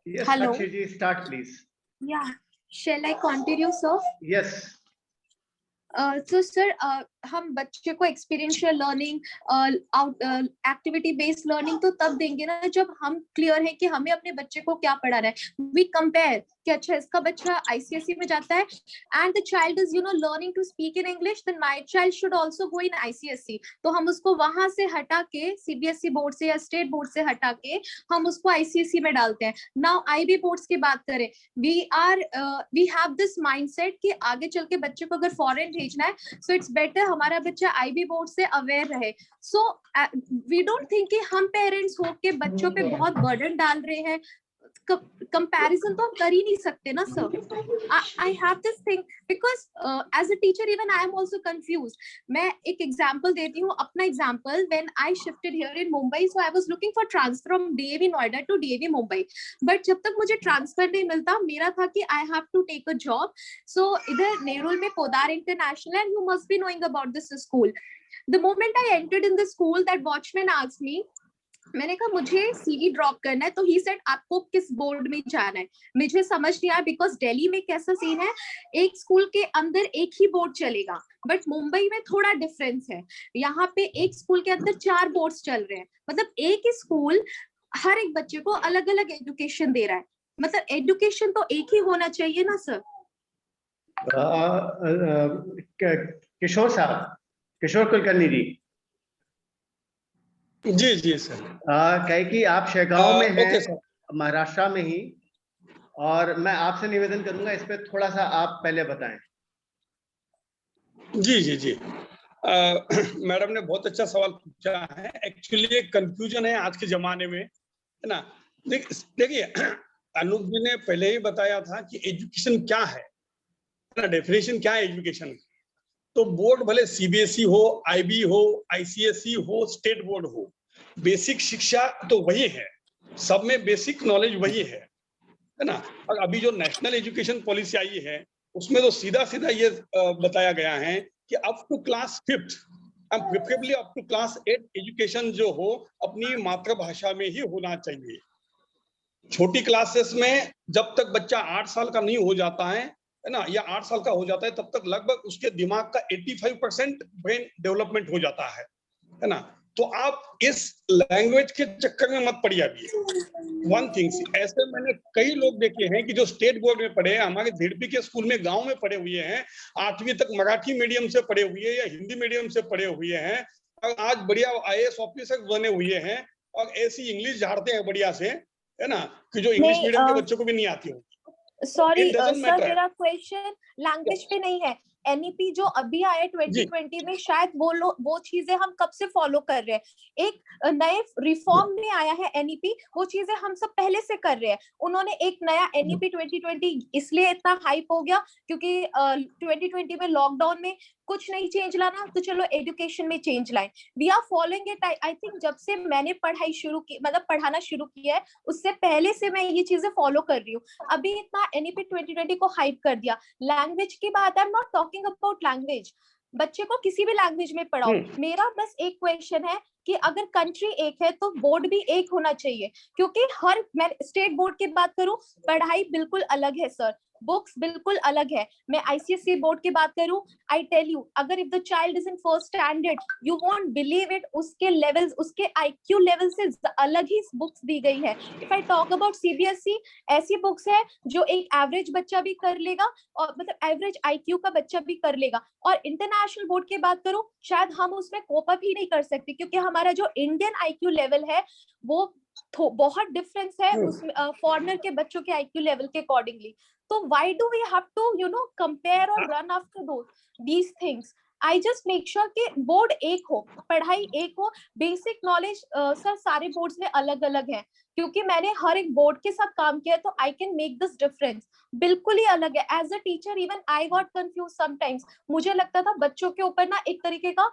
Yes, Hello. Sakshi ji, start please. Yeah. Shall I continue, sir? Yes. So sir, हम बच्चे को experiential learning, activity based learning तो तब देंगे ना जब हम क्लियर है कि हमें अपने बच्चे को क्या पढ़ाना है. वी कंपेयर कि अच्छा इसका बच्चा आईसीएसई में जाता है and the child is learning to speak in English, then my child should also go in ICSE. तो हम उसको वहां से हटा के सीबीएसई बोर्ड से या स्टेट बोर्ड से हटा के हम उसको आईसीएसई में डालते हैं. नाउ आईबी बोर्ड्स की बात करें, वी हैव दिस माइंडसेट कि आगे चल के बच्चे को अगर फॉरेन भेजना है, सो इट्स बेटर हमारा बच्चा आईबी बोर्ड से अवेयर रहे. सो वी डोंट थिंक कि हम पेरेंट्स हो के बच्चों पे बहुत बर्डन डाल रहे हैं. कंपैरिजन तो हम कर ही नहीं सकते ना sir. I have this thing because as a teacher even I am also confused. मैं एक एग्जांपल देती हूँ, अपना example. When I shifted here in Mumbai, so I was looking for transfer from DAV Noida to DAV Mumbai. But जब तक मुझे transfer नहीं मिलता, मेरा था कि I have to take a job. So इधर नेरुल में Podar international, and you must be knowing about this school. The moment I entered in the school, that watchman asked me, मैंने कहा मुझे सीवी ड्रॉप करना है. तो ही सेड आपको किस बोर्ड में जाना है. मुझे समझ नहीं आया बिकॉज दिल्ली में कैसा सीन है, एक स्कूल के अंदर एक ही बोर्ड चलेगा, बट मुंबई में थोड़ा डिफरेंस है. यहाँ पे एक स्कूल के अंदर 4 बोर्ड्स चल रहे हैं. मतलब एक ही स्कूल हर एक बच्चे को अलग अलग एजुकेशन दे रहा है. मतलब एजुकेशन तो एक ही होना चाहिए ना सर. किशोर साहब, किशोर कुलकर्णी जी. जी जी सर. कहे कि आप शेगांव में हैं, सर. महाराष्ट्र में ही, और मैं आपसे निवेदन करूंगा इस पे थोड़ा सा आप पहले बताएं. जी जी जी. मैडम ने बहुत अच्छा सवाल पूछा है. एक्चुअली एक कंफ्यूजन है आज के जमाने में, है ना. देखिए, अनूप जी ने पहले ही बताया था कि एजुकेशन क्या है ना, डेफिनेशन क्या है एजुकेशन. तो बोर्ड भले सीबीएसई हो, आईबी हो, आईसीएसई हो, स्टेट बोर्ड हो, बेसिक शिक्षा तो वही है. सब में बेसिक नॉलेज वही है ना. और अभी जो नेशनल एजुकेशन पॉलिसी आई है, उसमें तो सीधा सीधा ये बताया गया है कि up to class 5th and preferably up to class 8 education जो हो अपनी मातृभाषा में ही होना चाहिए. छोटी क्लासेस में जब तक बच्चा 8 साल का नहीं हो जाता है ना, या 8 साल का हो जाता है, तब तक लगभग उसके दिमाग का 85% ब्रेन डेवलपमेंट हो जाता है ना. तो आप इस लैंग्वेज के चक्कर में मत पड़िए. अभी वन थिंग्स, ऐसे मैंने कई लोग देखे हैं कि जो स्टेट बोर्ड में पढ़े, हमारे झेडपी के स्कूल में गांव में पढ़े हुए हैं, 8वीं तक मराठी मीडियम से पढ़े हुए या हिंदी मीडियम से पढ़े हुए हैं, और आज बढ़िया आईएएस ऑफिसर बने हुए हैं, और ऐसी इंग्लिश झाड़ते हैं बढ़िया से, है ना, कि जो इंग्लिश मीडियम के बच्चों को भी नहीं आती हो. सॉरी सर, मेरा क्वेश्चन लैंग्वेज पे नहीं है. एनईपी जो अभी आया 2020 में, शायद वो चीजें हम कब से फॉलो कर रहे हैं. एक नए रिफॉर्म में आया है एनईपी, वो चीजें हम सब पहले से कर रहे हैं. उन्होंने एक नया एनईपी 2020 इसलिए इतना हाइप हो गया क्योंकि 2020 में लॉकडाउन में कुछ नहीं चेंज लाना, तो चलो एजुकेशन में चेंज लाए. We are following it. I think जब से मैंने पढ़ाई शुरू की, मतलब पढ़ाना शुरू किया है, उससे पहले से मैं ये चीजें फॉलो कर रही हूँ. अभी इतना एनईपी 2020 को हाइप कर दिया. लैंग्वेज की बात, आई am not talking about language. बच्चे को किसी भी लैंग्वेज में पढ़ाओ. मेरा बस एक क्वेश्चन है कि अगर कंट्री एक है तो बोर्ड भी एक होना चाहिए, क्योंकि मैं स्टेट बोर्ड की बात करूं, पढ़ाई बिल्कुल अलग है सर, बुक्स बिल्कुल अलग है. मैं आईसीएसई बोर्ड की बात करूं, आई टेल यू, अगर if the child is in first standard, you won't believe it, उसके लेवल्स, उसके आईक्यू लेवल से अलग ही बुक्स दी गई है. If I talk about CBSE, ऐसी बुक्स है जो एक एवरेज बच्चा भी कर लेगा, और मतलब एवरेज आईक्यू का बच्चा भी कर लेगा. और इंटरनेशनल बोर्ड की बात करूं, शायद हम उसमें कोप अप ही नहीं कर सकते, क्योंकि हमारा जो इंडियन आईक्यू लेवल है वो बहुत डिफरेंस है उसमें फॉरेनर के बच्चों के आईक्यू लेवल के अकॉर्डिंगली. तो why do we have to compare or run after these things? I just make sure कि बोर्ड एक हो, पढ़ाई एक हो, बेसिक नॉलेज सर सारे बोर्ड्स में अलग अलग है, क्योंकि मैंने हर एक बोर्ड के साथ काम किया, तो I can make this difference. बिल्कुल ही अलग है. As a teacher even I got confuse sometimes. मुझे लगता था बच्चों के ऊपर ना एक तरीके का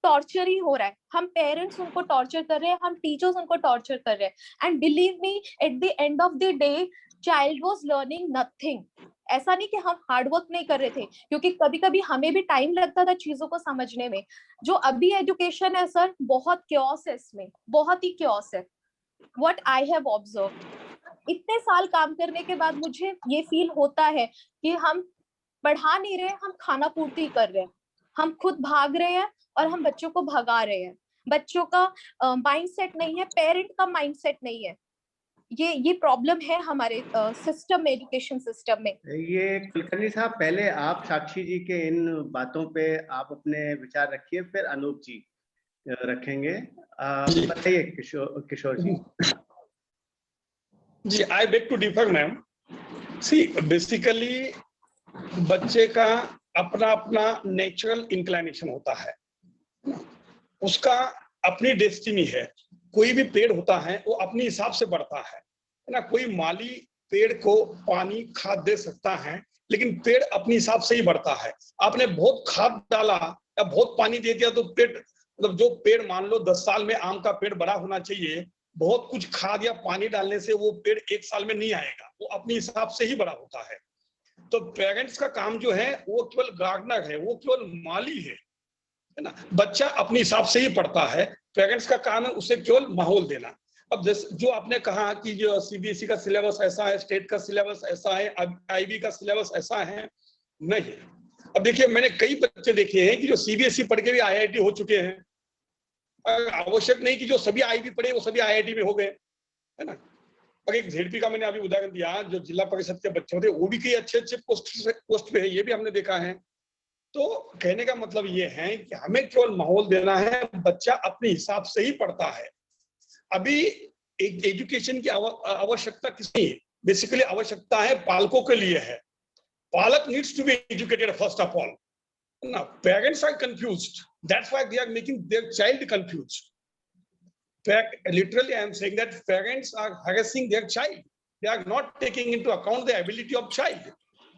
टॉर्चर ही हो रहा है. हम पेरेंट्स उनको टॉर्चर कर रहे हैं, हम टीचर्स उनको टॉर्चर कर रहे हैं. And believe me, at the end of the day child was learning nothing. ऐसा नहीं कि हम हार्ड वर्क नहीं कर रहे थे, क्योंकि कभी कभी हमें भी टाइम लगता था चीजों को समझने में. जो अभी एजुकेशन है सर, बहुत क्योस है, इसमें बहुत ही क्योस है. what I have observed, इतने साल काम करने के बाद मुझे ये फील होता है कि हम पढ़ा नहीं रहे, हम खाना पूर्ति कर रहे हैं, हम खुद भाग रहे हैं और हम बच्चों को भगा रहे हैं। बच्चों का माइंडसेट नहीं है, पेरेंट का माइंडसेट नहीं है। ये प्रॉब्लम है हमारे सिस्टम में, एजुकेशन सिस्टम में। ये कुलकर्णी साहब, पहले आप साक्षी जी के इन बातों पे आप अपने विचार रखिए, फिर अनूप जी रखेंगे। बताइए किशोर जी। जी, I beg to differ ma'am. See, basically बच्चे का अपना अपना नेचुरल इंक्लिनेशन होता है, उसका अपनी डेस्टिनी है। कोई भी पेड़ होता है वो अपने हिसाब से बढ़ता है ना। कोई माली पेड़ को पानी खाद दे सकता है, लेकिन पेड़ अपने हिसाब से ही बढ़ता है। आपने बहुत खाद डाला या बहुत पानी दे दिया तो पेड़, मतलब जो पेड़ मान लो 10 साल में आम का पेड़ बड़ा होना चाहिए, बहुत कुछ खाद या पानी डालने से वो पेड़ 1 साल में नहीं आएगा, वो अपने हिसाब से ही बड़ा होता है। तो पेरेंट्स का काम जो है वो केवल गार्डनर है, वो केवल माली है ना। बच्चा अपने हिसाब से ही पढ़ता है, पेरेंट्स का काम है उसे केवल माहौल देना। अब जो आपने कहा कि जो सीबीएसई का सिलेबस ऐसा है, स्टेट का सिलेबस ऐसा है, आईबी का सिलेबस ऐसा है, नहीं। अब देखिए, मैंने कई बच्चे देखे हैं कि जो सीबीएसई पढ़ के भी आईआईटी हो चुके हैं। आवश्यक नहीं कि जो सभी आईबी पढ़े वो सभी आईआईटी में हो गए, है ना। और एक झेडपी का मैंने अभी उदाहरण दिया, जो जिला परिषद के बच्चे होते वो भी कई अच्छे अच्छे पोस्ट पे है, ये भी हमने देखा है। तो कहने का मतलब ये है कि हमें केवल माहौल देना है, बच्चा अपने हिसाब से ही पढ़ता है। अभी एक एजुकेशन की आवश्यकता किसकी है? बेसिकली आवश्यकता है पालकों के लिए है। पालक needs to be educated first of all ना। Parents are confused, that's why they are making their child confused. Literally, I am saying that parents are harassing their child. They are not taking into account the ability of child.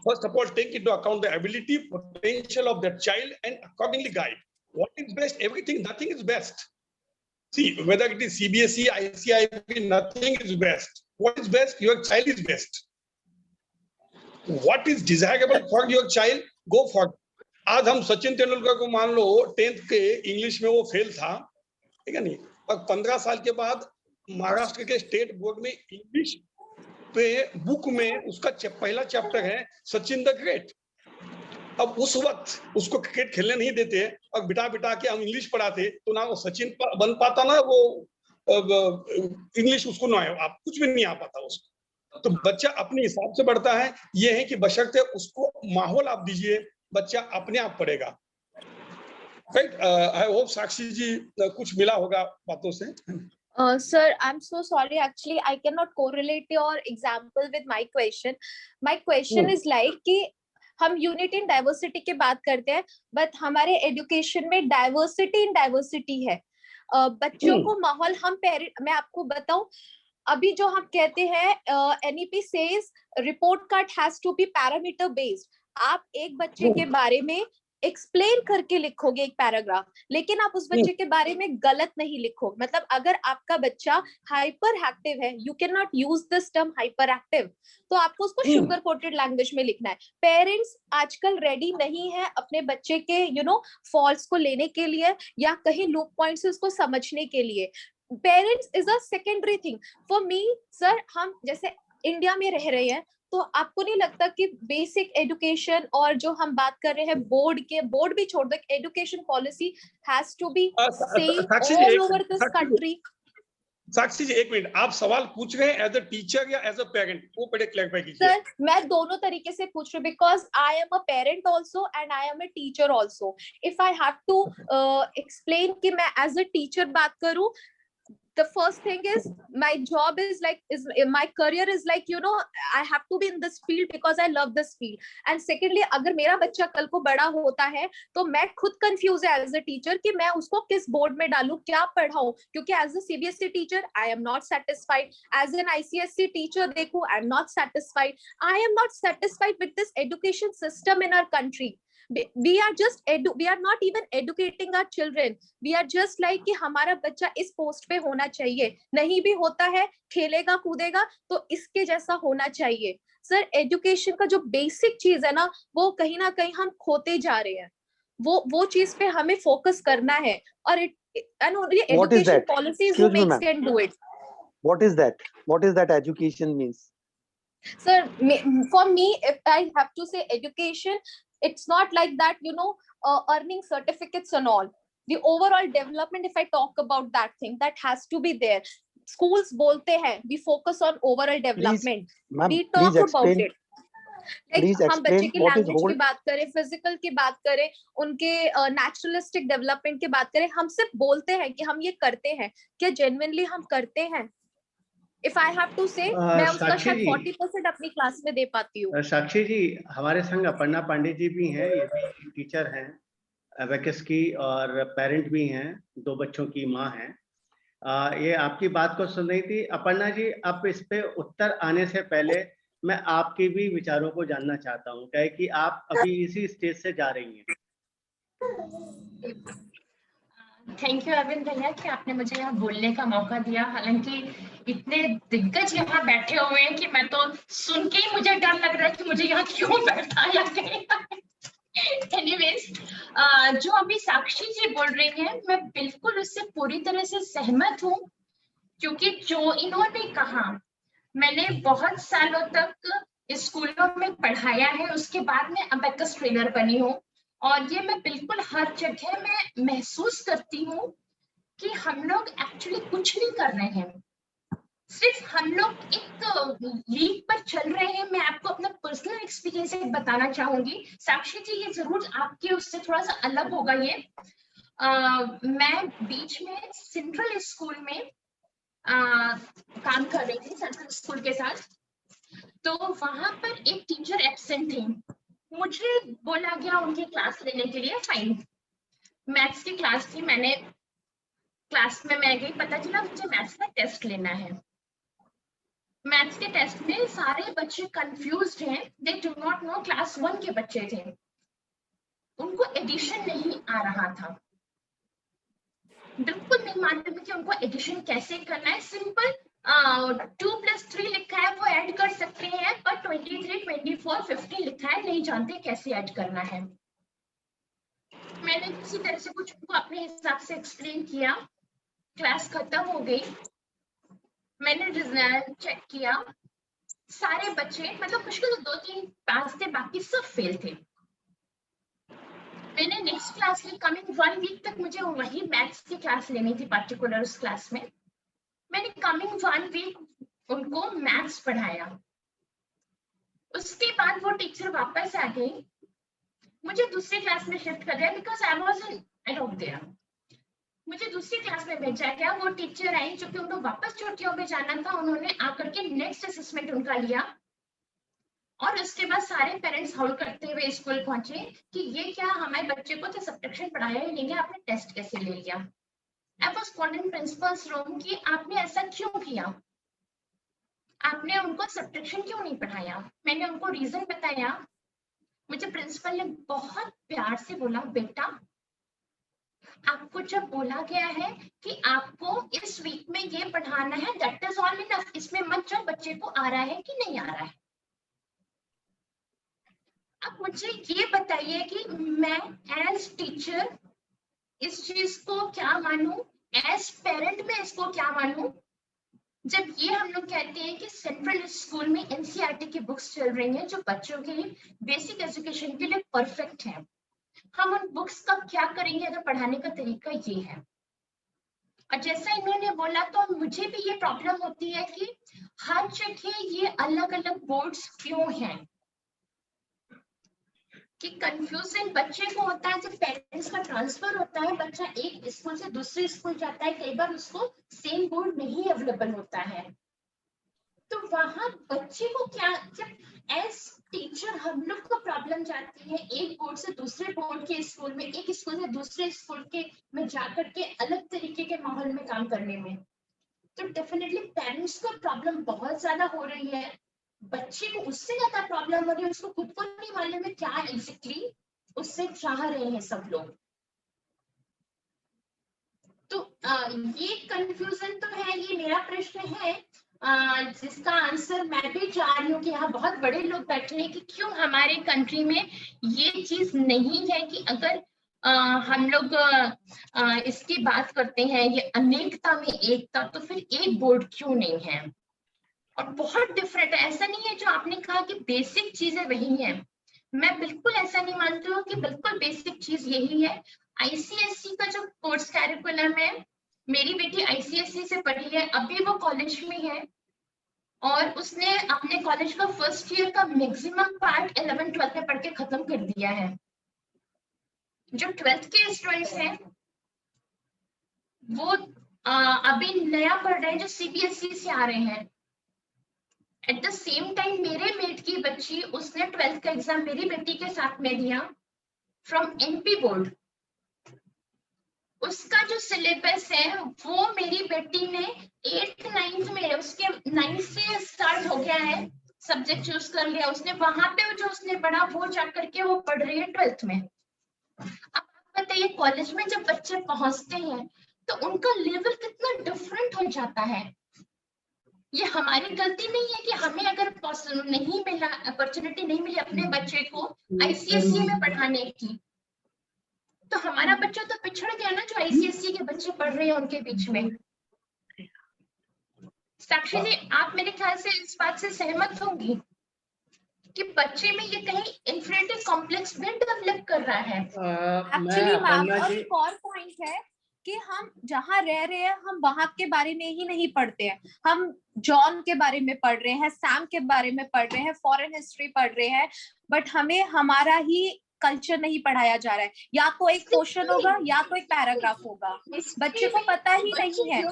First of all, take into account the ability, potential of that child and accordingly guide. What is best? Everything, nothing is best. See, whether it is CBSE, ICIP, nothing is best. What is best? Your child is best. What is desirable for your child? Go for it. आज हम सचिन तेंदुलकर को मान लो 10th के English में वो fail था, ठीक है नहीं, और 15 साल के बाद महाराष्ट्र के स्टेट बोर्ड में इंग्लिश पे बुक में उसका पहला चैप्टर है सचिन द ग्रेट। अब उस वक्त उसको क्रिकेट खेलने नहीं देते और बिठा बिठा के हम इंग्लिश पढ़ाते, तो ना वो सचिन बन पाता ना वो इंग्लिश उसको ना आप कुछ भी नहीं आ पाता उसको। तो बच्चा अपने हिसाब से बढ़ता है। ये है कि बशर्ते उसको माहौल आप दीजिए, बच्चा अपने आप पढ़ेगा। राइट, आई होप साक्षी जी कुछ मिला होगा बातों से। Sir, I'm so sorry. Actually, I cannot correlate your example with my question. My question is like कि हम यूनिटी इन डाइवर्सिटी की बात करते हैं, बट हमारे एजुकेशन में डाइवर्सिटी इन डाइवर्सिटी है। बच्चों को माहौल, हम पेरेंट, मैं आपको बताऊं, अभी जो हम कहते हैं NEP says report card has to be parameter based. आप एक बच्चे के बारे में एक्सप्लेन करके लिखोगे एक पैराग्राफ, लेकिन आप उस बच्चे के बारे में गलत नहीं लिखोगे। मतलब अगर आपका बच्चा हाइपर एक्टिव है, you can not use this term hyper active, तो आपको उसको शुगर कोटेड लैंग्वेज में लिखना है। पेरेंट्स आजकल रेडी नहीं है अपने बच्चे के फॉल्ट्स को लेने के लिए या कहीं लूप पॉइंट से उसको समझने के लिए। Parents is a secondary thing for me. Sir, हम जैसे इंडिया में रह रहे हैं, तो आपको नहीं लगता कि बेसिक एजुकेशन और जो हम बात कर रहे हैं बोर्ड भी छोड़ दो, education policy has to be same all over this country? Sakshi ji, एक मिनट, आप सवाल पूछ रहे हैं एज अ टीचर या एज अ पेरेंट, वो पहले क्लैरिफाई कीजिए। सर, मैं दोनों तरीके से पूछ रही हूँ, because I am a parent also and I am a teacher also. If I have to explain कि मैं एज अ टीचर बात करूँ, the first thing is my job is my career is I have to be in this field because I love this field. And secondly, अगर मेरा बच्चा कल को बड़ा होता है तो मैं खुद कंफ्यूज है एज अ टीचर कि मैं उसको किस बोर्ड में डालूं, क्या पढ़ाऊं, क्योंकि as a CBSE teacher I am not satisfied, as an ICSE teacher देखो I am not satisfied, I am not satisfied with this education system in our country. We are not even educating our children. We are just like कि हमारा बच्चा इस post पे होना चाहिए, नहीं भी होता है, खेलेगा कूदेगा तो इसके जैसा होना चाहिए। सर, एजुकेशन का जो बेसिक चीज है ना, वो कहीं ना कहीं हम खोते जा रहे हैं। वो चीज पे हमें फोकस करना है, और education policies will make can do it. What is that? What is that education means? Sir, for me, if I have to say education, it's not like that, you know, earning certificates and all. The overall development, if I talk about that thing, that has to be there. Schools bolte hain, we focus on overall development. We talk about it. Like हम बच्चे की language की बात करें, physical की बात करें, उनके नेचुरलिस्टिक डेवलपमेंट की बात करें, हम सिर्फ बोलते हैं कि हम ये करते हैं, क्या जेन्युइनली हम करते हैं? If I have to say, मैं उसका शायद 40% अपनी क्लास में दे पाती हूँ। साक्षी जी, हमारे संग अपर्णा पांडे जी भी हैं, ये भी टीचर हैं अबेकस की और पेरेंट भी हैं, 2 बच्चों की माँ हैं। ये आपकी बात को सुन रही थी। अपर्णा जी, अब इस पे उत्तर आने से पहले मैं आपके भी विचारों को जानना चाहता हूँ, क्या है कि आप अभी इसी स्टेज से जा रही हैं। थैंक यू अरविंद भैया कि आपने मुझे यहाँ बोलने का मौका दिया। हालांकि इतने दिग्गज यहाँ बैठे हुए हैं कि मैं तो सुन के ही मुझे डर लग रहा है कि मुझे यहाँ क्यों बैठाया गया। एनीवेज, जो अभी साक्षी जी बोल रही हैं, मैं बिल्कुल उससे पूरी तरह से सहमत हूँ, क्योंकि जो इन्होंने कहा, मैंने बहुत सालों तक स्कूलों में पढ़ाया है, उसके बाद में अबेकस ट्रेनर बनी हूँ, और ये मैं बिल्कुल हर जगह में महसूस करती हूँ कि हम लोग एक्चुअली कुछ नहीं कर रहे हैं, सिर्फ हम लोग एक लीग पर चल रहे हैं। मैं आपको अपना पर्सनल एक्सपीरियंस बताना चाहूंगी। साक्षी जी, ये जरूर आपके उससे थोड़ा सा अलग होगा ये। मैं बीच में सेंट्रल स्कूल में काम कर रही थी, सेंट्रल स्कूल के साथ। तो वहां पर एक टीचर एब्सेंट थे, मुझे बोला गया उनकी क्लास लेने के लिए। फाइन, मैथ्स की क्लास थी, मैंने क्लास में मैं गई, पता चला मुझे मैथ्स का टेस्ट लेना है। मैथ्स के टेस्ट में सारे बच्चे कंफ्यूज्ड हैं, they do not know. Class 1 के बच्चे थे, उनको एडिशन नहीं आ रहा था, बिल्कुल नहीं मालूम कि उनको एडिशन कैसे करना है। सिंपल 2 + 3 लिखा है, वो ऐड कर सकते हैं, पर 23, 24, 50 लिखा है, नहीं जानते कैसे ऐड करना है। मैंने किसी तरह से कुछ उनको अपने हिसाब से एक्सप्लेन किया, क्लास खत्म हो गई, मैंने रिजल्ट चेक किया, सारे बच्चे, मतलब मुश्किल 2-3 पास थे, बाकी सब फेल थे। मैंने नेक्स्ट क्लास में कमिंग 1 वीक तक मुझे वही मैथ्स की क्लास लेनी थी, पार्टिकुलर उस क्लास में। मैंने कमिंग 1 वीक उनको मैथ्स पढ़ाया। उसके बाद वो टीचर वापस आ गई, मुझे दूसरी क्लास में शिफ्ट कर दिया, because I was in out there. मुझे दूसरी क्लास में भेजा गया। वो टीचर आई, जो कि उनको वापस छुट्टियों में जाना था, उन्होंने आकर के नेक्स्ट असेसमेंट उनका लिया, और उसके बाद सारे पेरेंट्स हाउल करते हुए स्कूल पहुंचे कि ये क्या, हमारे बच्चे को तो सब्ट्रैक्शन पढ़ाया ही नहीं है, आपने टेस्ट कैसे ले लिया। I was called in principles room कि आपने ऐसा क्यों किया, आपने उनको सब्ट्रैक्शन क्यों नहीं पढ़ाया। मैंने उनको रीजन बताया। मुझे प्रिंसिपल ने बहुत प्यार से बोला, बेटा आपको जब बोला गया है कि आपको इस वीक में ये पढ़ाना है, दैट इज ऑल इनफ, इसमें मत जाओ बच्चे को आ रहा है कि नहीं आ रहा है। अब मुझे ये बताइए कि मैं एज टीचर इस चीज को क्या मानूं, एज पेरेंट में इसको क्या मानूं, जब ये हम लोग कहते हैं कि सेंट्रल स्कूल में एनसीईआरटी की बुक्स चल रही हैं जो बच्चों के बेसिक एजुकेशन के लिए परफेक्ट है। हम उन बुक्स का क्या करेंगे अगर पढ़ाने का तरीका ये है। और जैसा इन्होंने बोला, तो मुझे भी ये प्रॉब्लम होती है कि हर जगह ये अलग अलग बोर्ड्स क्यों हैं, कि कंफ्यूजन बच्चे को होता है। जब पेरेंट्स का ट्रांसफर होता है, बच्चा एक स्कूल से दूसरे स्कूल जाता है, कई बार उसको सेम बोर्ड नहीं अवेलेबल होता है, तो वहां बच्चे को क्या, जब एज टीचर हम लोग को प्रॉब्लम जाती है एक बोर्ड से दूसरे बोर्ड के स्कूल में, एक स्कूल से दूसरे स्कूल के में जाकर के अलग तरीके के माहौल में काम करने में, तो डेफिनेटली पेरेंट्स को प्रॉब्लम बहुत ज्यादा हो रही है, बच्चे को उससे ज्यादा प्रॉब्लम हो रही है, उसको खुद को नहीं मालूम है क्या एग्जैक्टली उससे चाह रहे हैं सब लोग। तो ये कंफ्यूजन तो है, ये मेरा प्रश्न है जिसका आंसर मैं भी चाह रही हूँ कि यहाँ बहुत बड़े लोग बैठे हैं कि क्यों हमारे कंट्री में ये चीज नहीं है कि अगर हम लोग इसकी बात करते हैं, ये अनेकता में एकता, तो फिर एक बोर्ड क्यों नहीं है? और बहुत डिफरेंट है, ऐसा नहीं है जो आपने कहा कि बेसिक चीजें वही हैं, मैं बिल्कुल ऐसा नहीं मानती हूँ कि बिल्कुल बेसिक चीज यही है। आईसीएसई का जो कोर्स कैरिकुलम है, मेरी बेटी आईसीएसई से पढ़ी है, अभी वो कॉलेज में है और उसने अपने कॉलेज का फर्स्ट ईयर का मैक्सिमम पार्ट 11th-12th में पढ़ के खत्म कर दिया है। जो 12th के स्टूडेंट्स हैं वो अभी नया पढ़ रहे हैं, जो सीबीएसई से आ रहे हैं। एट द सेम टाइम मेरे मेट की बच्ची, उसने 12th का एग्जाम मेरी बेटी के साथ में दिया फ्रॉम एमपी बोर्ड। उसका जो सिलेबस है वो मेरी बेटी ने 8th-9th में, उसके 9th से स्टार्ट हो गया है, सब्जेक्ट चूज कर लिया उसने, वहां पे जो उसने पढ़ा वो जा करके वो पढ़ रही है 12th में। अब आप बताइए कॉलेज में जब बच्चे पहुंचते हैं तो उनका लेवल कितना डिफरेंट हो जाता है। ये हमारी गलती नहीं है कि हमें अगर नहीं मिला, अपॉर्चुनिटी नहीं मिली अपने बच्चे को आईसीएसई में पढ़ाने की, तो हमारा बच्चा तो पिछड़ गया ना, जो आईसीएसई के बच्चे पढ़ रहे हैं उनके बीच में। साक्षी जी, आप मेरे ख्याल से इस बात से सहमत होंगी कि बच्चे में ये कहीं इन्फीरियरिटी कॉम्प्लेक्स भी डेवलप कर रहा है। एक्चुअली मैम, और एक और पॉइंट है कि हम जहाँ रह रहे हैं हम वहां के बारे में ही नहीं पढ़ते हैं, हम जॉन के बारे में पढ़ रहे हैं, सैम के बारे में पढ़ रहे हैं, फॉरेन हिस्ट्री पढ़ रहे हैं, बट हमें हमारा ही कल्चर नहीं पढ़ाया जा रहा है। या तो एक क्वेश्चन होगा या तो एक पैराग्राफ होगा, बच्चे को पता ही नहीं है।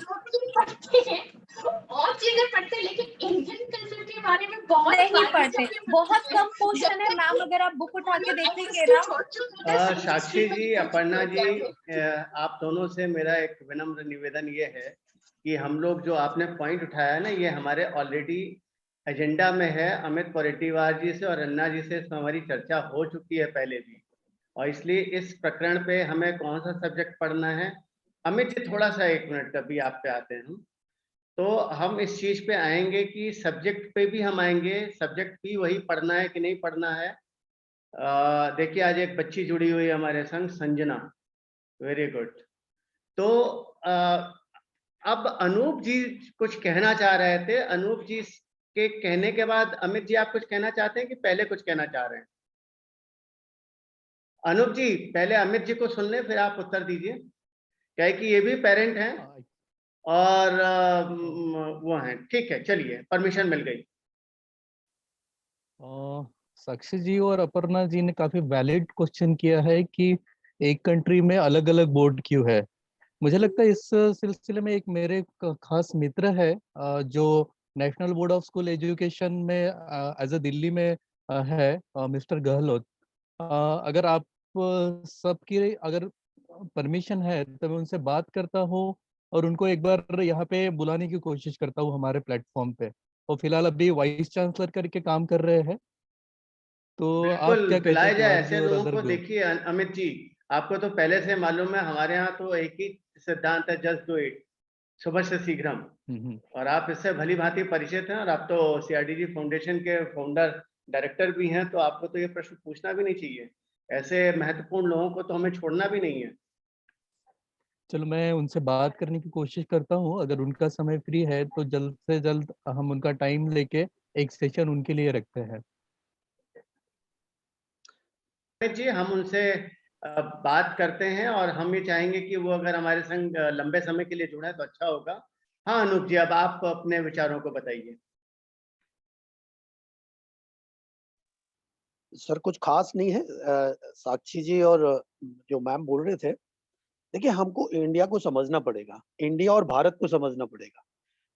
और चीजें पढ़ते हैं लेकिन इंडियन कल्चर के बारे में बहुत नहीं पढ़ते, बहुत कम क्वेश्चन है मैम, अगर आप बुक उठा के देखेंगे ना। साक्षी जी, अपर्णा जी, आप दोनों से मेरा एक विनम्र निवेदन ये है कि हम लोग जो आपने पॉइंट उठाया है ना, ये हमारे ऑलरेडी एजेंडा में है। अमित परेटिवार जी से और अन्ना जी से हमारी चर्चा हो चुकी है पहले भी, और इसलिए इस प्रकरण पे हमें कौन सा सब्जेक्ट पढ़ना है। अमित जी थोड़ा सा 1 मिनट कभी आप पे आते हैं हम, तो हम इस चीज पे आएंगे कि सब्जेक्ट पे भी हम आएंगे, सब्जेक्ट भी वही पढ़ना है कि नहीं पढ़ना है। देखिए आज एक बच्ची जुड़ी हुई है हमारे संग, संजना, वेरी गुड। तो अब अनूप जी कुछ कहना चाह रहे थे। अनूप जी के कहने के बाद अमित जी आप कुछ कहना चाहते हैं कि पहले कुछ कहना चाह रहे हैं? अनूप जी पहले अमित जी को सुन लें फिर आप उत्तर दीजिए, क्या है कि ये भी पेरेंट हैं और वो हैं। ठीक है, चलिए, परमिशन मिल गई। साक्षी जी और अपर्णा जी ने काफी वैलिड क्वेश्चन किया है कि एक कंट्री में अलग अलग बोर्ड क्यों है। मुझे लगता है इस सिलसिले में एक मेरे खास मित्र है जो national board of school education में एज अ दिल्ली में है, मिस्टर गहलोत। अगर आप सबकी अगर परमिशन है तो मैं उनसे बात करता हूँ और उनको एक बार यहाँ पे बुलाने की कोशिश करता हूँ हमारे प्लेटफॉर्म पे। और फिलहाल अभी वाइस चांसलर करके काम कर रहे हैं। तो आप क्या कहते बुलाया हैं जाए टुवर्ड्स ऐसे योर लोगों अदर को। ग्रुप? देखिए अमित जी, आपको तो पहले से मालूम है हमारे यहाँ तो एक ही सिद्धांत है, जस्ट डू इट, सुबह से शीघ्रम। और आप इससे भली भांति परिचित हैं और आप तो सीआरडीजी फाउंडेशन के फाउंडर डायरेक्टर भी हैं, तो आपको तो ये प्रश्न पूछना भी नहीं चाहिए। ऐसे महत्वपूर्ण लोगों को तो हमें छोड़ना भी नहीं है। चलो मैं उनसे बात करने की कोशिश करता हूँ, अगर उनका समय फ्री है तो जल्द से जल्द हम उनका टाइम लेके एक सेशन उनके लिए रखते हैं। जी हम उनसे बात करते हैं और हम ये चाहेंगे कि वो अगर हमारे संग लंबे समय के लिए जुड़ा है तो अच्छा होगा। हाँ अनूप जी, अब आप अपने विचारों को बताइए। सर कुछ खास नहीं है। साक्षी जी और जो मैम बोल रहे थे, देखिए हमको इंडिया को समझना पड़ेगा, इंडिया और भारत को समझना पड़ेगा।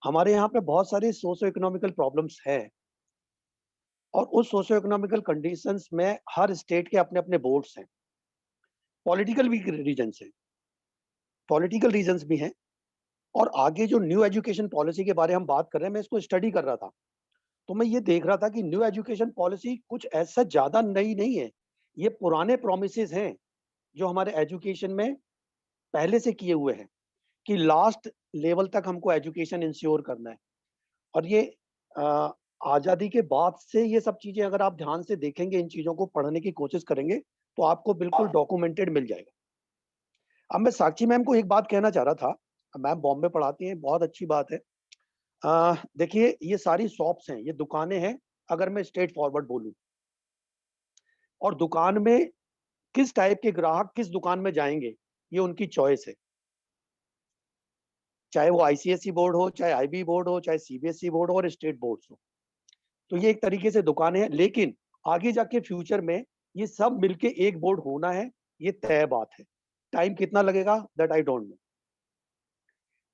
हमारे यहाँ पे बहुत सारी सोशो इकोनॉमिकल प्रॉब्लम्स हैं और उस सोशो इकोनॉमिकल कंडीशंस में हर स्टेट के अपने अपने बोर्ड्स हैं। पॉलिटिकल भी रीजन्स हैं, पॉलिटिकल रीजन्स भी हैं। और आगे जो न्यू एजुकेशन पॉलिसी के बारे में हम बात कर रहे हैं, मैं इसको स्टडी कर रहा था तो मैं ये देख रहा था कि न्यू एजुकेशन पॉलिसी कुछ ऐसा ज्यादा नई नहीं है। ये पुराने प्रोमिसेस हैं जो हमारे एजुकेशन में पहले से किए हुए हैं कि लास्ट लेवल तक हमको एजुकेशन इंश्योर करना है। और ये आजादी के बाद से ये सब चीजें अगर आप ध्यान से देखेंगे, इन चीजों को पढ़ने की कोशिश करेंगे तो आपको बिल्कुल डॉक्यूमेंटेड मिल जाएगा। अब मैं साक्षी मैम को एक बात कहना चाह रहा था, मैम बॉम्बे पढ़ाती हैं, बहुत अच्छी बात है। देखिए ये सारी शॉप्स हैं, ये दुकानें हैं, अगर मैं स्ट्रेट फॉरवर्ड बोलूं, और दुकान में किस टाइप के ग्राहक किस दुकान में जाएंगे ये उनकी चॉइस है, चाहे वो आईसीएसई बोर्ड हो, चाहे आईबी बोर्ड हो, चाहे सीबीएसई बोर्ड हो और स्टेट बोर्ड हो। तो ये एक तरीके से दुकानें हैं, लेकिन आगे जाके फ्यूचर में ये सब मिलके एक बोर्ड होना है, ये तय बात है। टाइम कितना लगेगा that I don't know.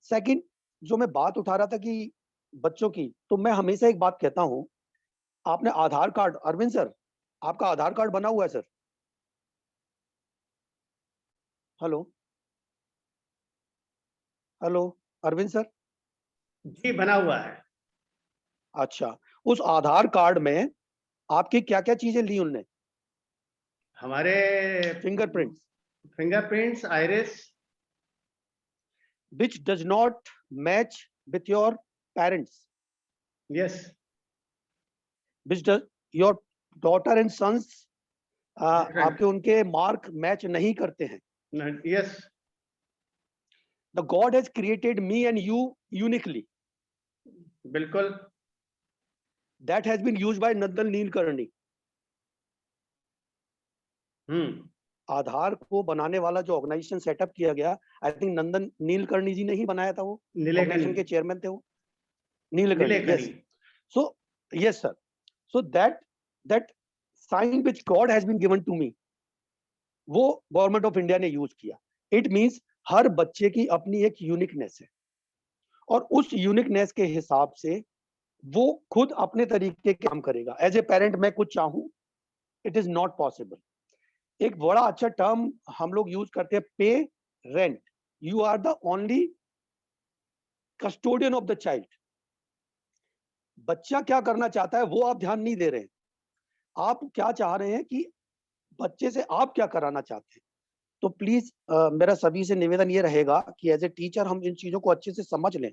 Second, जो मैं बात उठा रहा था कि बच्चों की, तो मैं हमेशा एक बात कहता हूं, आपने आधार कार्ड, अरविंद सर आपका आधार कार्ड बना हुआ है sir? Hello hello Arvind sir? जी बना हुआ है। अच्छा, उस आधार कार्ड में आपकी क्या क्या चीजें ली उनने? हमारे fingerprints, fingerprints, iris, which does not match with your parents, yes, which does your daughter and sons आपके उनके मार्क मैच नहीं करते हैं। Yes, The God has created me and you uniquely. बिल्कुल। That has been used by Nandan Neelkarni. आधार को बनाने वाला जो ऑर्गेनाइजेशन सेटअप किया गया, आई थिंक नंदन नीलकर्णी जी ने ही बनाया था, वो ऑर्गेनाइजेशन के चेयरमैन थे वो, Nilekani. Yes, so yes sir, so that sign which God has been given to me, वो गवर्नमेंट ऑफ इंडिया ने यूज किया। इट मींस हर बच्चे की अपनी एक यूनिकनेस है, और उस यूनिकनेस के हिसाब से वो खुद अपने तरीके के काम करेगा। एज ए पेरेंट मैं कुछ चाहूं, इट इज नॉट पॉसिबल। एक बड़ा अच्छा टर्म हम लोग यूज करते हैं, pay rent. You are the only custodian of the child. बच्चा क्या करना चाहता है वो आप ध्यान नहीं दे रहे हैं, आप क्या चाह रहे हैं कि बच्चे से आप क्या कराना चाहते हैं। तो प्लीज मेरा सभी से निवेदन ये रहेगा कि एज ए टीचर हम इन चीजों को अच्छे से समझ लें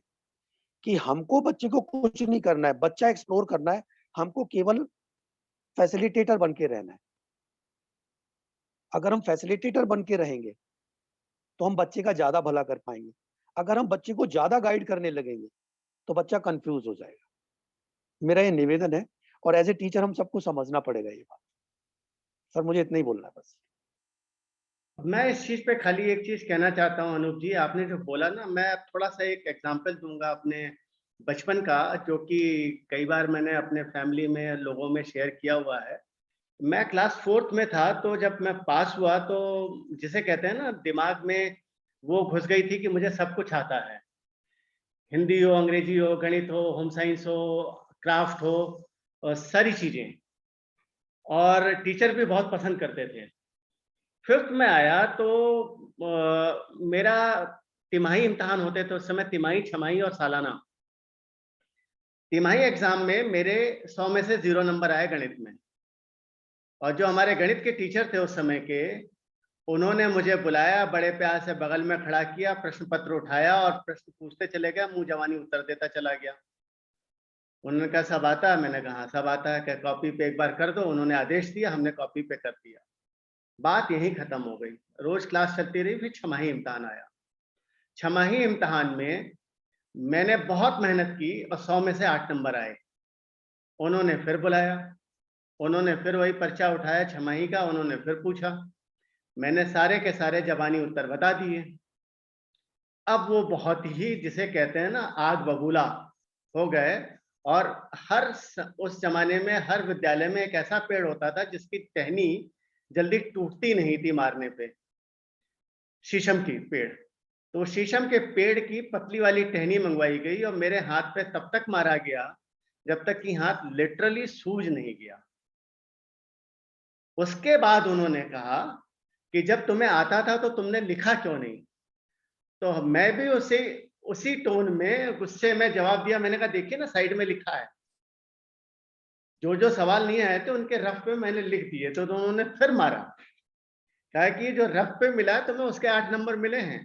कि हमको बच्चे को कुछ नहीं करना है, बच्चा एक्सप्लोर करना है, हमको केवल फैसिलिटेटर बन के रहना है। अगर हम फैसिलिटेटर बन के रहेंगे तो हम बच्चे का ज्यादा भला कर पाएंगे। अगर हम बच्चे को ज्यादा गाइड करने लगेंगे तो बच्चा कंफ्यूज हो जाएगा। मेरा ये निवेदन है, और एज ए टीचर हम सबको समझना पड़ेगा ये बात। सर मुझे इतना ही बोलना है बस। मैं इस चीज पे खाली एक चीज कहना चाहता हूँ अनूप जी, आपने जो बोला ना, मैं थोड़ा सा एक एग्जांपल दूंगा अपने बचपन का, जो कि कई बार मैंने अपने फैमिली में लोगों में शेयर किया हुआ है। मैं क्लास 4th में था, तो जब मैं पास हुआ तो जिसे कहते हैं ना, दिमाग में वो घुस गई थी कि मुझे सब कुछ आता है, हिंदी हो, अंग्रेजी हो, गणित हो, होम साइंस हो, क्राफ्ट हो, और सारी चीजें, और टीचर भी बहुत पसंद करते थे। 5th में आया तो मेरा तिमाही इम्तिहान होते थे उस समय, तिमाही, छमाही और सालाना। तिमाही एग्जाम में मेरे 100 में से 0 नंबर आए गणित में, और जो हमारे गणित के टीचर थे उस समय के, उन्होंने मुझे बुलाया, बड़े प्यार से बगल में खड़ा किया, प्रश्न पत्र उठाया और प्रश्न पूछते चले गया, मुंह जवानी उत्तर देता चला गया। उन्होंने कहा सब आता है? मैंने कहा सब आता है। क्या कॉपी पे एक बार कर दो? उन्होंने आदेश दिया, हमने कॉपी पे कर दिया, बात यहीं खत्म हो गई। रोज क्लास चलती रही, फिर छमाही इम्तिहान आया। छमाही इम्तिहान में मैंने बहुत मेहनत की और 100 में से 8 नंबर आए। उन्होंने फिर बुलाया, उन्होंने फिर वही पर्चा उठाया छमाही का, उन्होंने फिर पूछा, मैंने सारे के सारे जबानी उत्तर बता दिए। अब वो बहुत ही, जिसे कहते हैं ना, आग बबूला हो गए। और उस जमाने में हर विद्यालय में एक ऐसा पेड़ होता था जिसकी टहनी जल्दी टूटती नहीं थी मारने पे, शीशम की पेड़। तो शीशम के पेड़ की पतली वाली टहनी मंगवाई गई और मेरे हाथ पे तब तक मारा गया जब तक कि हाथ लिटरली सूज नहीं गया। उसके बाद उन्होंने कहा कि जब तुम्हें आता था तो तुमने लिखा क्यों नहीं? तो मैं भी उसी टोन में, गुस्से में जवाब दिया। मैंने कहा देखिए ना, साइड में लिखा है, जो जो सवाल नहीं आए थे उनके रफ पे मैंने लिख दिए। तो उन्होंने फिर मारा, कहा कि जो रफ पे मिला है तुम्हें उसके 8 नंबर मिले हैं।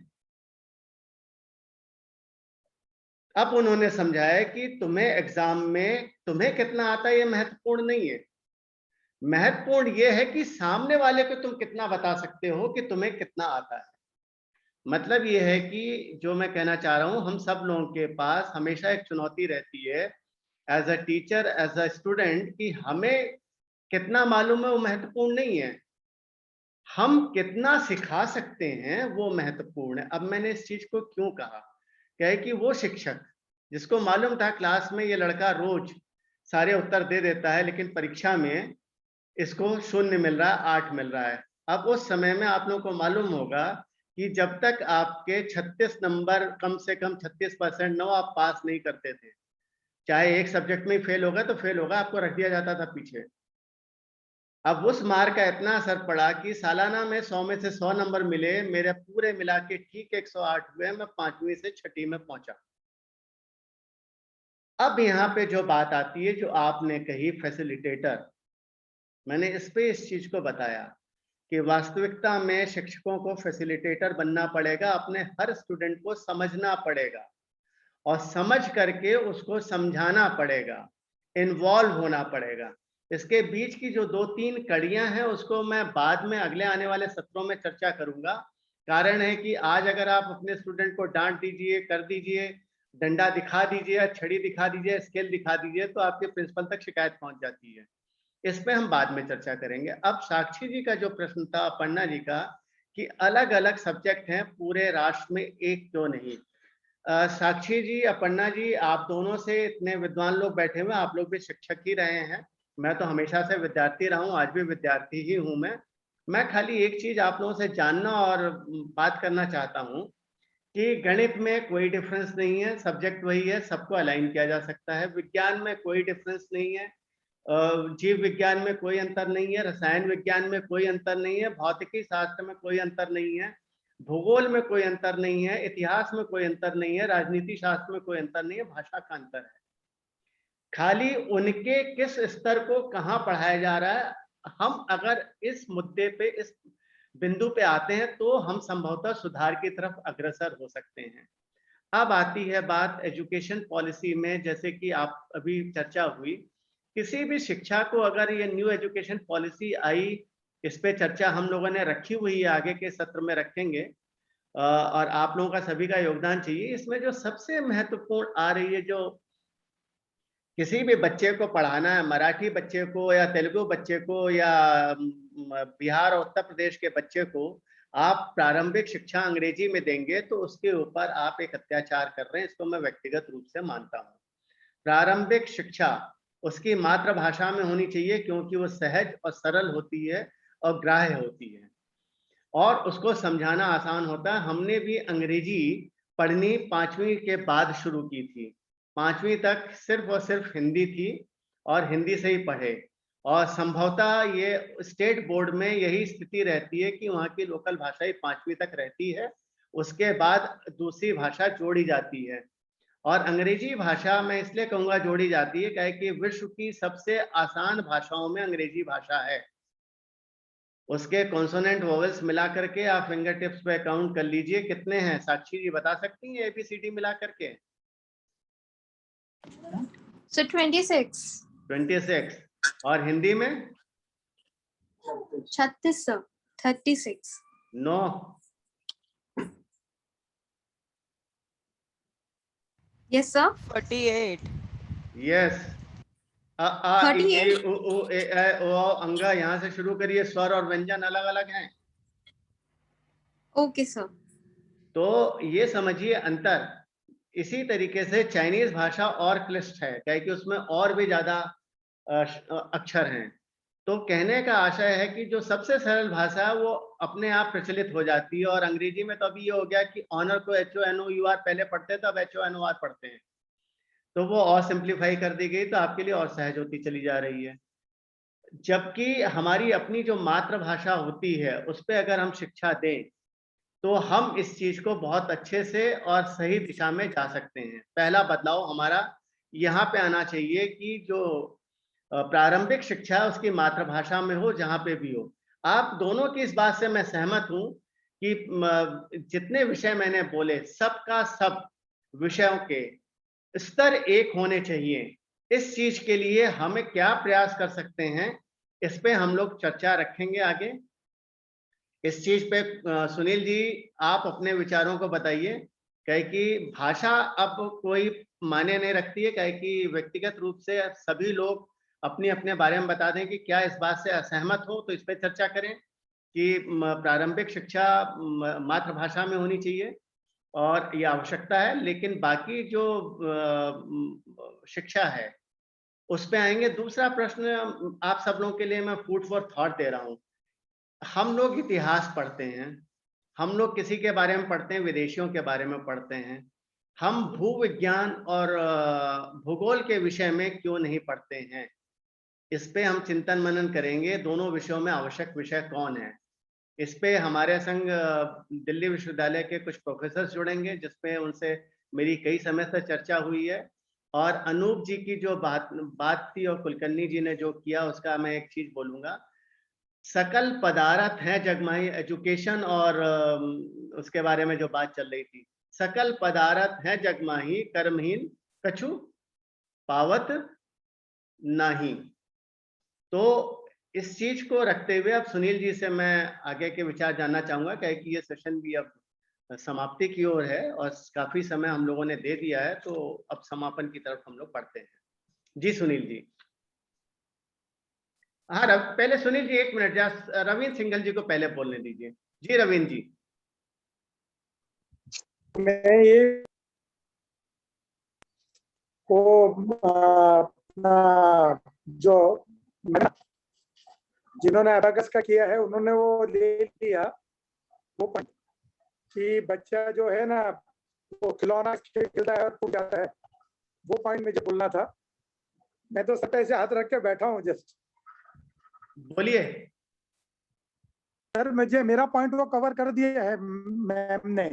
अब उन्होंने समझाया कि तुम्हें एग्जाम में तुम्हें कितना आता है ये महत्वपूर्ण नहीं है, महत्वपूर्ण ये है कि सामने वाले को तुम कितना बता सकते हो कि तुम्हें कितना आता है। मतलब ये है कि जो मैं कहना चाह रहा हूँ, हम सब लोगों के पास हमेशा एक चुनौती रहती है as a teacher, as a student, कि हमें कितना मालूम है वो महत्वपूर्ण नहीं है, हम कितना सिखा सकते हैं वो महत्वपूर्ण है। अब मैंने इस चीज को क्यों कहा, क्या है कि वो शिक्षक जिसको मालूम था क्लास में ये लड़का रोज सारे उत्तर दे देता है, लेकिन परीक्षा में इसको 0 मिल रहा है, 8 मिल रहा है। अब उस समय में आप लोगों को मालूम होगा कि जब तक आपके 36 नंबर, कम से कम 36% न आप पास नहीं करते थे, चाहे एक सब्जेक्ट में फेल होगा तो फेल होगा, आपको रख दिया जाता था पीछे। अब उस मार का इतना असर पड़ा कि सालाना में 100 में से 100 नंबर मिले, मेरे पूरे मिला के ठीक 108 हुए, मैं 5वीं से 6ठी में पहुंचा। अब यहाँ पे जो बात आती है, जो आपने कही फैसिलिटेटर, मैंने इस पे इस चीज को बताया कि वास्तविकता में शिक्षकों को फैसिलिटेटर बनना पड़ेगा, अपने हर स्टूडेंट को समझना पड़ेगा और समझ करके उसको समझाना पड़ेगा, इन्वॉल्व होना पड़ेगा। इसके बीच की जो 2-3 कड़ियां हैं उसको मैं बाद में अगले आने वाले सत्रों में चर्चा करूंगा। कारण है कि आज अगर आप अपने स्टूडेंट को डांट दीजिए, कर दीजिए, डंडा दिखा दीजिए, छड़ी दिखा दीजिए, स्केल दिखा दीजिए, तो आपके प्रिंसिपल तक शिकायत पहुंच जाती है। इस पे हम बाद में चर्चा करेंगे। अब साक्षी जी का जो प्रश्न था, अपर्णा जी का, कि अलग अलग सब्जेक्ट हैं पूरे राष्ट्र में, एक क्यों नहीं। साक्षी जी, अपर्णा जी, आप दोनों से इतने विद्वान लोग बैठे हुए, आप लोग भी शिक्षक ही रहे हैं, मैं तो हमेशा से विद्यार्थी रहा हूँ, आज भी विद्यार्थी ही हूँ। मैं खाली एक चीज आप लोगों से जानना और बात करना चाहता हूँ कि गणित में कोई डिफरेंस नहीं है, सब्जेक्ट वही है, सबको अलाइन किया जा सकता है। विज्ञान में कोई डिफरेंस नहीं है, जीव विज्ञान में कोई अंतर नहीं है, रसायन विज्ञान में कोई अंतर नहीं है, भौतिकी शास्त्र में कोई अंतर नहीं है, भूगोल में कोई अंतर नहीं है, इतिहास में कोई अंतर नहीं है, राजनीति शास्त्र में कोई अंतर नहीं है, भाषा का अंतर है। खाली उनके किस स्तर को कहाँ पढ़ाया जा रहा है। हम अगर इस मुद्दे पे, इस बिंदु पे आते हैं तो हम संभवतः सुधार की तरफ अग्रसर हो सकते हैं। अब आती है बात एजुकेशन पॉलिसी में, जैसे कि आप अभी चर्चा हुई, किसी भी शिक्षा को अगर ये न्यू एजुकेशन पॉलिसी आई, इस पे चर्चा हम लोगों ने रखी हुई है, आगे के सत्र में रखेंगे, और आप लोगों का सभी का योगदान चाहिए। इसमें जो सबसे महत्वपूर्ण आ रही है, जो किसी भी बच्चे को पढ़ाना है, मराठी बच्चे को या तेलुगु बच्चे को या बिहार और उत्तर प्रदेश के बच्चे को आप प्रारंभिक शिक्षा अंग्रेजी में देंगे तो उसके ऊपर आप एक अत्याचार कर रहे हैं। इसको मैं व्यक्तिगत रूप से मानता हूँ। प्रारंभिक शिक्षा उसकी मातृभाषा में होनी चाहिए, क्योंकि वो सहज और सरल होती है और ग्राह्य होती है और उसको समझाना आसान होता है। हमने भी अंग्रेजी पढ़नी 5वीं के बाद शुरू की थी। 5वीं तक सिर्फ और सिर्फ हिंदी थी और हिंदी से ही पढ़े, और संभवतः ये स्टेट बोर्ड में यही स्थिति रहती है कि वहाँ की लोकल भाषा ही 5वीं तक रहती है, उसके बाद दूसरी भाषा जोड़ी जाती है। और अंग्रेजी भाषा मैं इसलिए कहूँगा जोड़ी जाती है क्या कि विश्व की सबसे आसान भाषाओं में अंग्रेजी भाषा है। उसके कॉन्सोनेंट वोवेल्स मिला करके आप फिंगर टिप्स पे काउंट कर लीजिए कितने हैं। साक्षी जी बता सकती हैं ABCD मिला करके? So 26. 26। और हिंदी में 36 sir, 36। 9। Yes sir, 48। यस। अ आ इ ए उ ऊ ए ऐ ओ औ अंगा, यहाँ से शुरू करिए। स्वर और व्यंजन अलग अलग हैं। okay sir। तो ये समझिए अंतर। इसी तरीके से चाइनीज भाषा और क्लिष्ट है, क्या कि उसमें और भी ज्यादा अक्षर हैं। तो कहने का आशय है कि जो सबसे सरल भाषा है वो अपने आप प्रचलित हो जाती है। और अंग्रेजी में तो अभी ये हो गया कि ऑनर को HONOUR पहले पढ़ते थे, अब HONOR पढ़ते हैं, तो वो और सिंप्लीफाई कर दी गई, तो आपके लिए और सहज होती चली जा रही है। जबकि हमारी अपनी जो मातृभाषा होती है उस पर अगर हम शिक्षा दें तो हम इस चीज को बहुत अच्छे से और सही दिशा में जा सकते हैं। पहला बदलाव हमारा यहाँ पे आना चाहिए कि जो प्रारंभिक शिक्षा है उसकी मातृभाषा में हो, जहाँ पे भी हो। आप दोनों की इस बात से मैं सहमत हूँ कि जितने विषय मैंने बोले, सबका सब विषयों के स्तर एक होने चाहिए। इस चीज के लिए हमें क्या प्रयास कर सकते हैं, इस पे हम लोग चर्चा रखेंगे आगे। इस चीज पे सुनील जी आप अपने विचारों को बताइए, कहे कि भाषा अब कोई मायने नहीं रखती है, कहे कि व्यक्तिगत रूप से सभी लोग अपने अपने बारे में बता दें कि क्या इस बात से असहमत हो तो इस पे चर्चा करें कि प्रारंभिक शिक्षा मातृभाषा में होनी चाहिए और ये आवश्यकता है, लेकिन बाकी जो शिक्षा है उस पे आएंगे। दूसरा प्रश्न आप सब लोगों के लिए मैं फूड फॉर थॉट दे रहा हूँ। हम लोग इतिहास पढ़ते हैं, हम लोग किसी के बारे में पढ़ते हैं, विदेशियों के बारे में पढ़ते हैं, हम भूविज्ञान और भूगोल के विषय में क्यों नहीं पढ़ते हैं? इस पे हम चिंतन मनन करेंगे, दोनों विषयों में आवश्यक विषय कौन है। इस पे हमारे संग दिल्ली विश्वविद्यालय के कुछ प्रोफेसर जुड़ेंगे, जिसपे उनसे मेरी कई समय से चर्चा हुई है। और अनूप जी की जो बात थी और कुलकर्णी जी ने जो किया, उसका मैं एक चीज बोलूंगा, सकल पदार्थ है जगमाही एजुकेशन और उसके बारे में जो बात चल रही थी, सकल पदार्थ है जगमाही कर्महीन कछु पावत नहीं। तो इस चीज को रखते हुए अब सुनील जी से मैं आगे के विचार जानना चाहूंगा, क्या कि ये सेशन भी अब समाप्ति की ओर है और काफी समय हम लोगों ने दे दिया है, तो अब समापन की तरफ हम लोग बढ़ते हैं। जी सुनील जी। हाँ पहले सुनील जी 1 मिनट, रविंद्र सिंघल जी को पहले बोलने दीजिए। जी रविंद्र जी। मैं ये को अपना जो जिन्होंने अबाकस का किया है उन्होंने वो ले लिया, वो कि बच्चा जो है ना वो खिलौना खेलता है और टूट जाता है, वो पॉइंट मुझे बोलना था। मैं तो सब ऐसे हाथ रख के बैठा हूँ जस्ट। बोलिए सर, मुझे मेरा पॉइंट वो कवर कर दिया है मैम ने,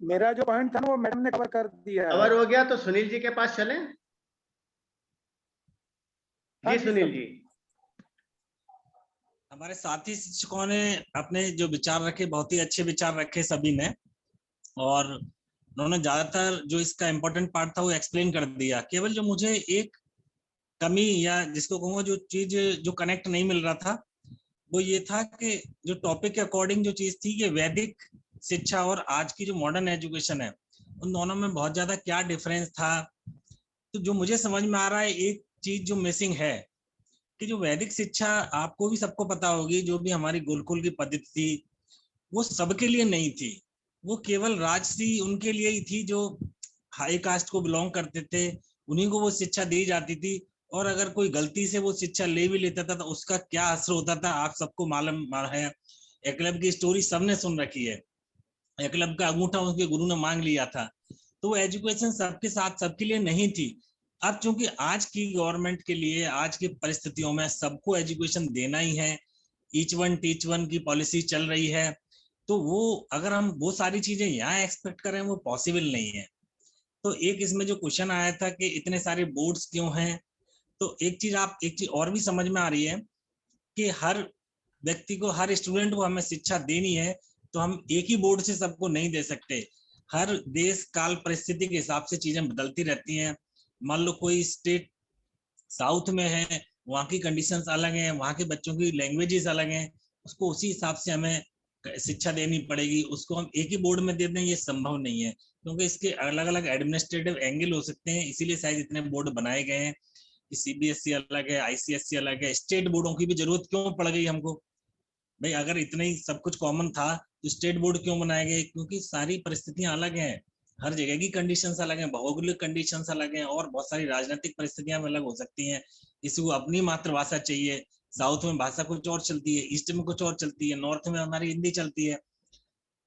मेरा जो पॉइंट था ना वो मैडम ने कवर कर दिया है। कवर हो गया तो सुनील जी के पास चलें। जी सुनील जी। हमारे साथी शिक्षकों ने अपने जो विचार रखे, बहुत ही अच्छे विचार रखे सभी ने, और उन्होंने ज्यादातर जो इसका इम्पोर्टेंट पार्ट था वो एक्सप्लेन कर दिया। केवल जो मुझे एक कमी या जिसको कहूँगा जो चीज जो कनेक्ट नहीं मिल रहा था वो ये था कि जो टॉपिक के अकॉर्डिंग जो चीज थी कि वैदिक शिक्षा और आज की जो मॉडर्न एजुकेशन है उन दोनों में बहुत ज्यादा क्या डिफरेंस था। तो जो मुझे समझ में आ रहा है, एक चीज जो मिसिंग है कि जो वैदिक शिक्षा आपको भी सबको पता होगी, जो भी हमारी गुरुकुल की पद्धति थी वो सबके लिए नहीं थी, वो केवल राजसी उनके लिए ही थी जो हाई कास्ट को बिलोंग करते थे, उन्हीं को वो शिक्षा दी जाती थी। और अगर कोई गलती से वो शिक्षा ले भी लेता था तो उसका क्या असर होता था आप सबको मालूम है। एकलव्य की स्टोरी सबने सुन रखी है, एकलव्य का अंगूठा उसके गुरु ने मांग लिया था। तो एजुकेशन सबके साथ सबके लिए नहीं थी। अब चूंकि आज की गवर्नमेंट के लिए आज की परिस्थितियों में सबको एजुकेशन देना ही है, ईच वन टीच वन की पॉलिसी चल रही है, तो वो अगर हम वो सारी चीजें यहाँ एक्सपेक्ट करें वो पॉसिबल नहीं है। तो एक इसमें जो क्वेश्चन आया था कि इतने सारे बोर्ड्स क्यों हैं, तो एक चीज और भी समझ में आ रही है कि हर व्यक्ति को, हर स्टूडेंट को हमें शिक्षा देनी है तो हम एक ही बोर्ड से सबको नहीं दे सकते। हर देश काल परिस्थिति के हिसाब से चीजें बदलती रहती हैं। मान लो कोई स्टेट साउथ में है, वहाँ की कंडीशंस अलग हैं, वहाँ के बच्चों की लैंग्वेजेस अलग हैं, उसको उसी हिसाब से हमें शिक्षा देनी पड़ेगी। उसको हम एक ही बोर्ड में दे दें ये संभव नहीं है, क्योंकि इसके अलग अलग एडमिनिस्ट्रेटिव एंगल हो सकते हैं। इसीलिए शायद इतने बोर्ड बनाए गए हैं कि सीबीएसई अलग है, आईसीएसई अलग है। स्टेट बोर्डों की भी जरूरत क्यों पड़ गई हमको भाई? अगर इतना ही सब कुछ कॉमन था तो स्टेट बोर्ड क्यों बनाए गए? क्योंकि सारी परिस्थितियां अलग हैं, हर जगह की कंडीशंस अलग हैं, भौगोलिक कंडीशंस अलग हैं, और बहुत सारी राजनीतिक परिस्थितियां अलग हो सकती हैं। किसी को अपनी मातृभाषा चाहिए, साउथ में भाषा कुछ और चलती है, ईस्ट में कुछ और चलती है, नॉर्थ में हमारी हिंदी चलती है।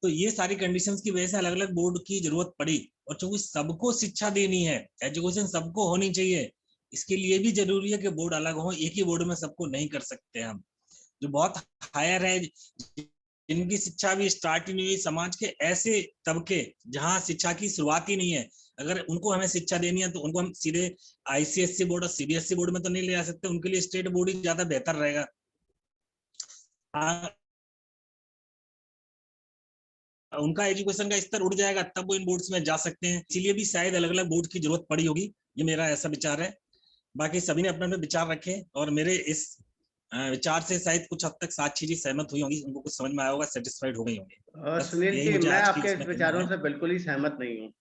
तो ये सारी कंडीशंस की वजह से अलग अलग बोर्ड की जरूरत पड़ी। और चूंकि सबको शिक्षा देनी है, एजुकेशन सबको होनी चाहिए, इसके लिए भी जरूरी है कि बोर्ड अलग हो। एक ही बोर्ड में सबको नहीं कर सकते हम। जो बहुत हायर है, जिनकी शिक्षा भी स्टार्ट ही नहीं हुई, समाज के ऐसे तबके जहां शिक्षा की शुरुआत ही नहीं है, अगर उनको हमें शिक्षा देनी है तो उनको हम सीधे आईसीएसई बोर्ड और सीबीएसई बोर्ड में तो नहीं ले आ सकते। उनके लिए स्टेट बोर्ड ही ज्यादा बेहतर रहेगा। उनका एजुकेशन का स्तर उठ जाएगा तब वो इन बोर्ड्स में जा सकते हैं। इसीलिए भी शायद अलग अलग बोर्ड की जरूरत पड़ी होगी, ये मेरा ऐसा विचार है। बाकी सभी ने अपने अपने विचार रखे और मेरे इस विचार से शायद कुछ हद तक साक्षी जी सहमत हुई होंगी, उनको कुछ समझ में आया होगा, सेटिस्फाइड हो गई होंगी। सुनील जी, मैं आपके विचारों से बिल्कुल ही सहमत नहीं हूँ।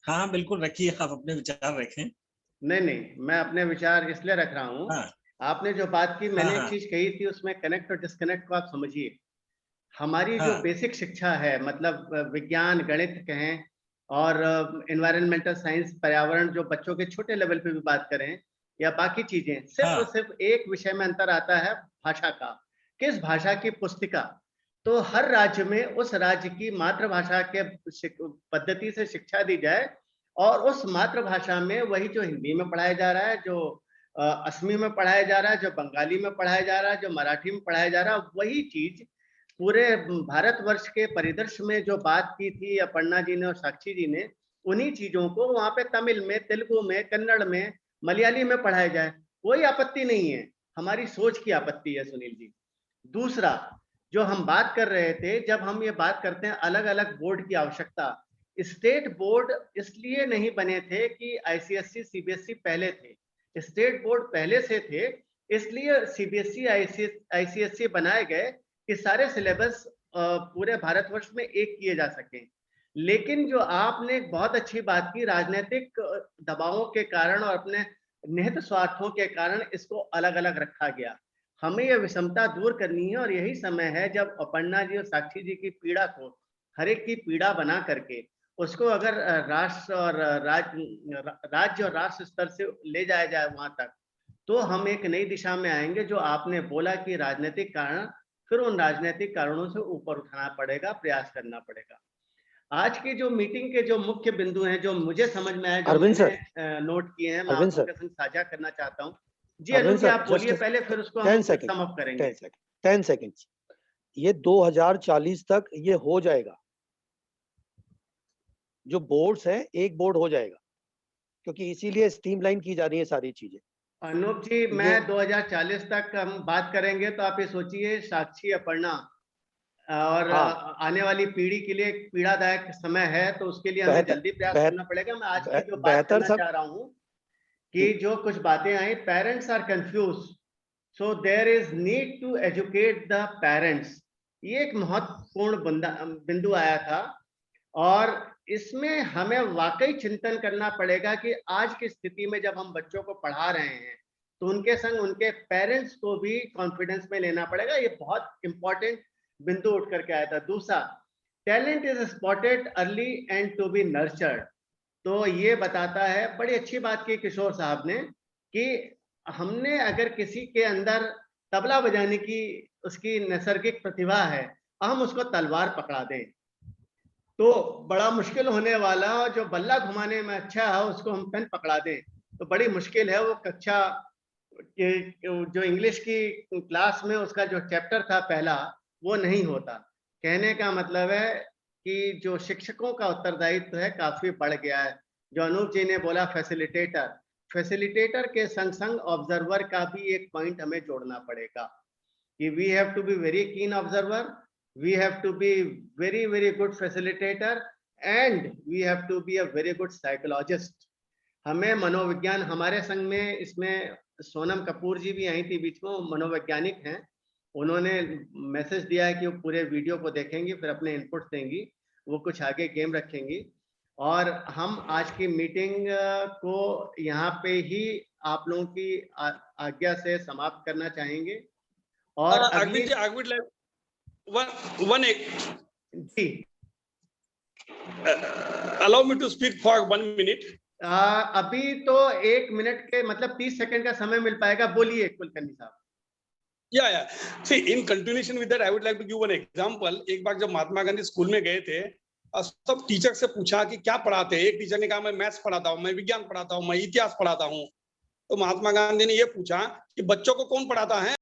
हाँ, बिल्कुल रखिए, आप अपने विचार रखें। नहीं, मैं अपने विचार इसलिए रख रहा हूँ। हाँ, आपने जो बात की, मैंने हाँ, एक चीज कही थी, उसमें कनेक्ट और डिस्कनेक्ट को आप समझिए। हमारी जो हाँ, बेसिक शिक्षा है, मतलब विज्ञान, गणित कहें और एनवायरमेंटल साइंस, पर्यावरण, जो बच्चों के छोटे लेवल पे भी बात करें या बाकी चीजें, सिर्फ और हाँ, सिर्फ एक विषय में अंतर आता है, भाषा का। किस भाषा की पुस्तिका। तो हर राज्य में उस राज्य की मातृभाषा के पद्धति से शिक्षा दी जाए और उस मातृभाषा में वही जो हिंदी में पढ़ाया जा रहा है, जो असमी में पढ़ाया जा रहा है, जो बंगाली में पढ़ाया जा रहा है, जो मराठी में पढ़ाया जा रहा है, वही चीज पूरे भारतवर्ष के परिदृश्य में जो बात की थी अपर्णा जी ने और साक्षी जी ने, उन्हीं चीजों को वहां पे तमिल में, तेलुगु में, कन्नड़ में, मलयाली में पढ़ाया जाए, कोई आपत्ति नहीं है। हमारी सोच की आपत्ति है सुनील जी। दूसरा, जो हम बात कर रहे थे, जब हम ये बात करते हैं अलग अलग बोर्ड की आवश्यकता, स्टेट बोर्ड इसलिए नहीं बने थे कि आईसीएसई, सीबीएसई पहले थे। स्टेट बोर्ड पहले से थे, इसलिए सीबीएसई, आईसीएसई बनाए गए कि सारे सिलेबस पूरे भारतवर्ष में एक किए जा सके। लेकिन जो आपने एक बहुत अच्छी बात की, राजनीतिक दबावों के कारण और अपने निहित स्वार्थों के कारण इसको अलग अलग रखा गया। हमें यह विषमता दूर करनी है और यही समय है जब अपर्णा जी और साक्षी जी की पीड़ा को हर एक की पीड़ा बना करके उसको अगर राष्ट्र और राज्य और राष्ट्र स्तर से ले जाया जाए वहां तक, तो हम एक नई दिशा में आएंगे। जो आपने बोला कि राजनीतिक कारण, फिर उन राजनीतिक कारणों से ऊपर उठाना पड़ेगा, प्रयास करना पड़ेगा। आज की जो मीटिंग के जो मुख्य बिंदु हैं, जो मुझे समझ में आए, जो मैंने नोट किए हैं, मैं आप लोगों के संग साझा करना चाहता हूँ। जी अरुण जी, आप बोलिए पहले, फिर उसको हम सम अप करेंगे। 10 सेकंड्स। ये 2040 तक ये हो जाएगा। जो बोर्ड्स है, एक बोर्ड हो जाएगा, क्योंकि इसीलिए स्ट्रीमलाइन की जा रही है सारी चीजें। अनूप जी, मैं 2040 तक हम बात करेंगे, तो आप ये सोचिए साक्षी, अपर्णा और आने वाली पीढ़ी के लिए पीड़ादायक समय है, तो उसके लिए हमें जल्दी प्रयास करना पड़ेगा। मैं आज की जो बात करना चाह रहा हूँ कि जो कुछ बातें आई, parents are confuse, so there is need to educate the parents. ये एक महत्वपूर्ण बिंदु आया था और इसमें हमें वाकई चिंतन करना पड़ेगा कि आज की स्थिति में जब हम बच्चों को पढ़ा रहे हैं, तो उनके संग उनके पेरेंट्स को भी कॉन्फिडेंस में लेना पड़ेगा। ये बहुत इंपॉर्टेंट बिंदु उठ करके आया था। दूसरा, talent is spotted early and to be nurtured. तो ये बताता है, बड़ी अच्छी बात की किशोर साहब ने, कि हमने अगर किसी के अंदर तबला बजाने की उसकी नैसर्गिक प्रतिभा है, हम उसको तलवार पकड़ा दें तो बड़ा मुश्किल होने वाला, और जो बल्ला घुमाने में अच्छा है उसको हम पेन पकड़ा दें तो बड़ी मुश्किल है। वो कक्षा जो इंग्लिश की क्लास में उसका जो चैप्टर था पहला, वो नहीं होता। कहने का मतलब है कि जो शिक्षकों का उत्तरदायित्व है काफी बढ़ गया है। जो अनूप जी ने बोला फैसिलिटेटर के संग संग ऑब्जर्वर का भी एक पॉइंट हमें जोड़ना पड़ेगा कि we have to be very keen observer, we have to be very good facilitator and we have to be a very good psychologist। हमें मनोविज्ञान, हमारे संग में इसमें सोनम कपूर जी भी आई थी बीच में, मनोवैज्ञानिक हैं। उन्होंने मैसेज दिया है कि वो पूरे वीडियो को देखेंगी, फिर अपने इनपुट्स देंगी, वो कुछ आगे गेम रखेंगी। और हम आज की मीटिंग को यहाँ पे ही आप लोगों की आज्ञा से समाप्त करना चाहेंगे। और अगली one allow me to speak for 1 minute। अभी तो 1 मिनट के मतलब 30 सेकंड का समय मिल पाएगा। बोलिए कुलकर्णी साहब। Yeah. See, in continuation with that, I would like to give one example। एक बार जब महात्मा गांधी स्कूल में गए थे, सब टीचर से पूछा कि क्या पढ़ाते हैं। एक टीचर ने कहा मैं मैथ्स पढ़ाता हूँ, मैं विज्ञान पढ़ाता हूँ, मैं इतिहास पढ़ाता हूँ। तो महात्मा गांधी ने ये पूछा कि बच्चों को कौन पढ़ाता है।